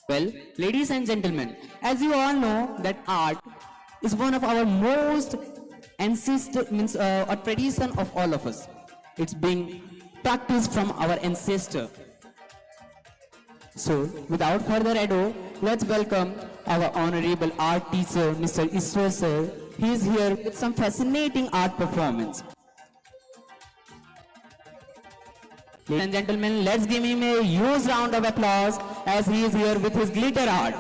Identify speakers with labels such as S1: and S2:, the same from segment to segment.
S1: Well, ladies and gentlemen, as you all know that art is one of our most ancestor means a tradition of all of us. It's being practiced from our ancestor. So, without further ado, let's welcome our honorable art teacher, Mr. Iswar sir. He is here with some fascinating art performance. Ladies and gentlemen, let's give him a huge round of applause as he is here with his glitter art.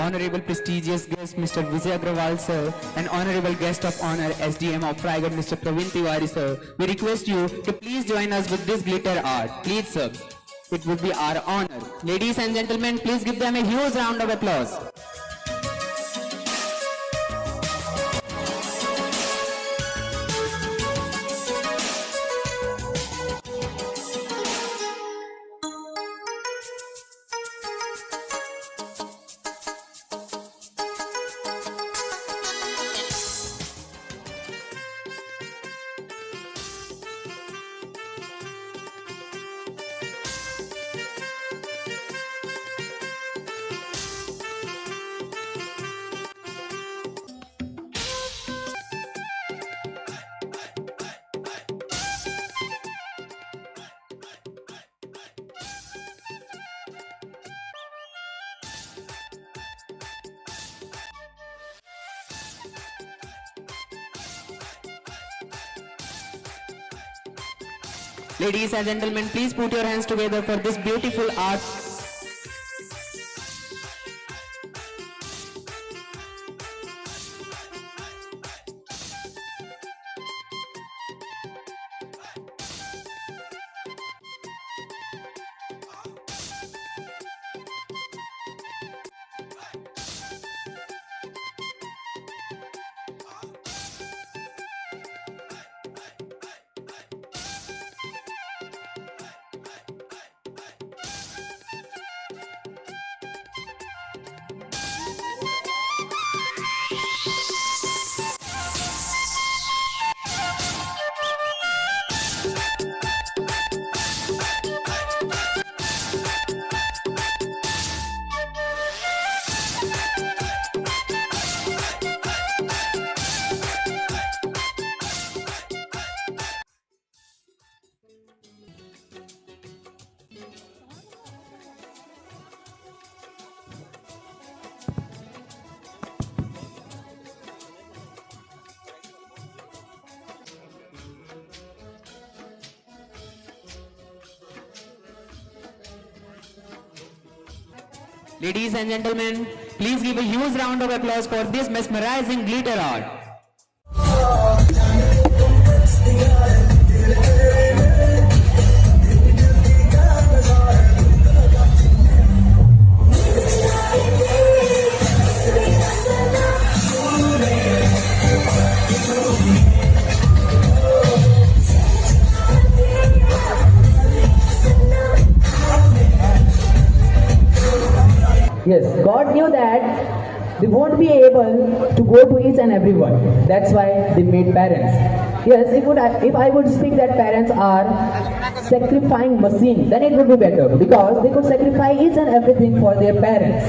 S1: Honorable prestigious guest Mr. Vijay Agrawal sir and honorable guest of honor SDM of Raigad Mr. Praveen Tiwari sir, we request you to please join us with this glitter art. Please sir, it would be our honor. Ladies and gentlemen, please give them a huge round of applause. Ladies and gentlemen, please put your hands together for this beautiful art. Ladies and gentlemen, please give a huge round of applause for this mesmerizing glitter art.
S2: Yes, God knew that they won't be able to go to each and everyone. That's why they made parents. Yes, if I would speak that parents are sacrificing machine, then it would be better because they could sacrifice each and everything for their parents.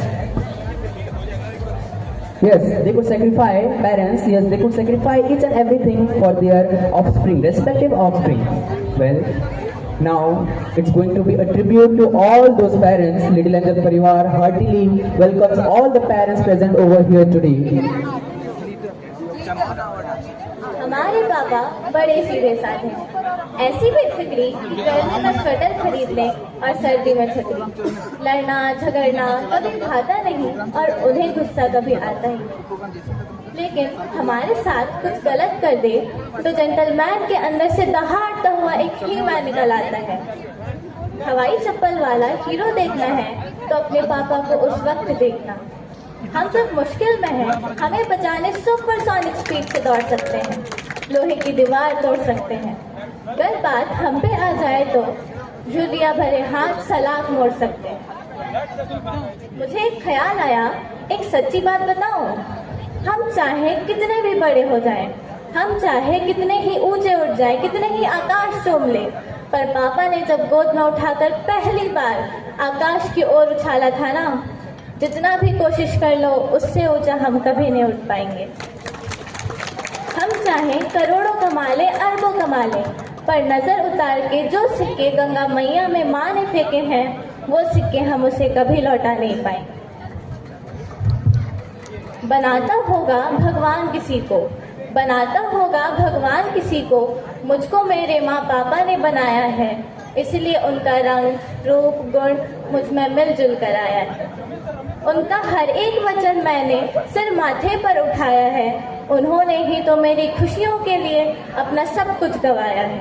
S2: Yes, they could sacrifice parents. Yes, they could sacrifice each and everything for their offspring, respective offspring. Well, now it's going to be a tribute to all those parents. Little Angel Parivar heartily welcomes all the parents present over here today.
S3: हमारे पापा बड़े सीधे साधे हैं। ऐसी बेफिक्री कि गर्मी में स्वेटर खरीद लें और सर्दी में छतरी। लड़ना झगड़ना कभी खाता नहीं और उन्हें गुस्सा कभी आता ही। लेकिन हमारे साथ कुछ गलत कर दे तो जेंटलमैन के अंदर से दहाड़ता हुआ एक हीरो निकल आता है। हवाई चप्पल वाला हीरो देखना है तो अपने पापा को उस वक्त देखना। हम जब मुश्किल में हैं, हमें बचाने सुपरसोनिक स्पीड से दौड़ सकते हैं, लोहे की दीवार तोड़ सकते हैं। अगर बात हम पे आ जाए तो झुर्रियां भरे हाथ सलाख मोड़ सकते हैं। मुझे एक ख्याल आया, एक सच्ची बात बताऊं। हम चाहे कितने भी बड़े हो जाएं, हम चाहे कितने ही ऊंचे उठ जाएं, कितने ही आकाश चूम लें, पर पापा ने जब गोद में उठाकर पहली बार आकाश की ओर उछाला था ना, जितना भी कोशिश कर लो उससे ऊंचा हम कभी नहीं उठ पाएंगे। हम चाहें करोड़ों कमा लें, अरबों कमा लें, पर नजर उतार के जो सिक्के गंगा मैया में माँ ने फेंके हैं, वो सिक्के हम उसे कभी लौटा नहीं पाएंगे। बनाता होगा भगवान किसी को, बनाता होगा भगवान किसी को, मुझको मेरे माँ पापा ने बनाया है, इसलिए उनका रंग रूप गुण मुझ में मिलजुल कर आया है। उनका हर एक वचन मैंने सिर माथे पर उठाया है, उन्होंने ही तो मेरी खुशियों के लिए अपना सब कुछ गंवाया है।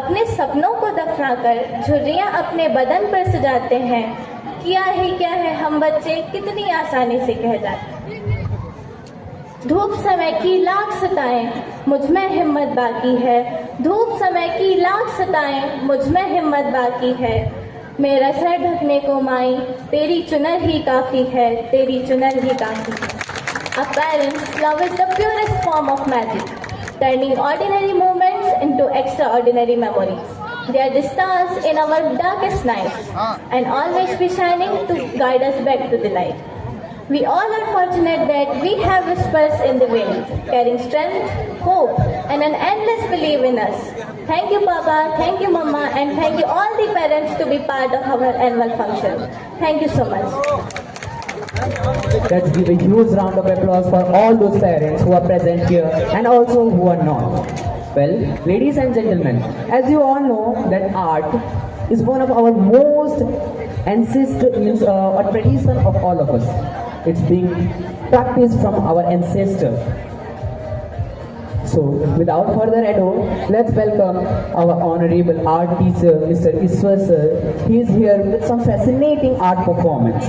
S3: अपने सपनों को दफनाकर झुर्रियां अपने बदन पर सजाते हैं, किया ही क्या है हम बच्चे कितनी आसानी से कह जाते हैं। धूप समय की लाख सताएं मुझ में हिम्मत बाकी है, धूप समय की लाख सताएं मुझ में हिम्मत बाकी है। मेरा सर ढकने को माई तेरी चुनर ही काफी है, तेरी चुनर ही काफी है। A parent's love is the purest form of magic, turning ordinary moments into extraordinary memories. They are the stars in our darkest nights and always be shining to guide us back to the light. We all are fortunate that we have whispers in the wind, carrying strength, hope, and an endless belief in us. Thank you, Papa, thank you, Mama, and thank you all the parents to be part of our annual function. Thank you so much.
S2: Let's give a huge round of applause for all those parents who are present here and also who are not. Well, ladies and gentlemen, as you all know that art is one of our most ancestral tradition of all of us. It's being practiced from our ancestors. So, without further ado, let's welcome our honorable art teacher, Mr. Iswar sir. He is here with some fascinating art performance.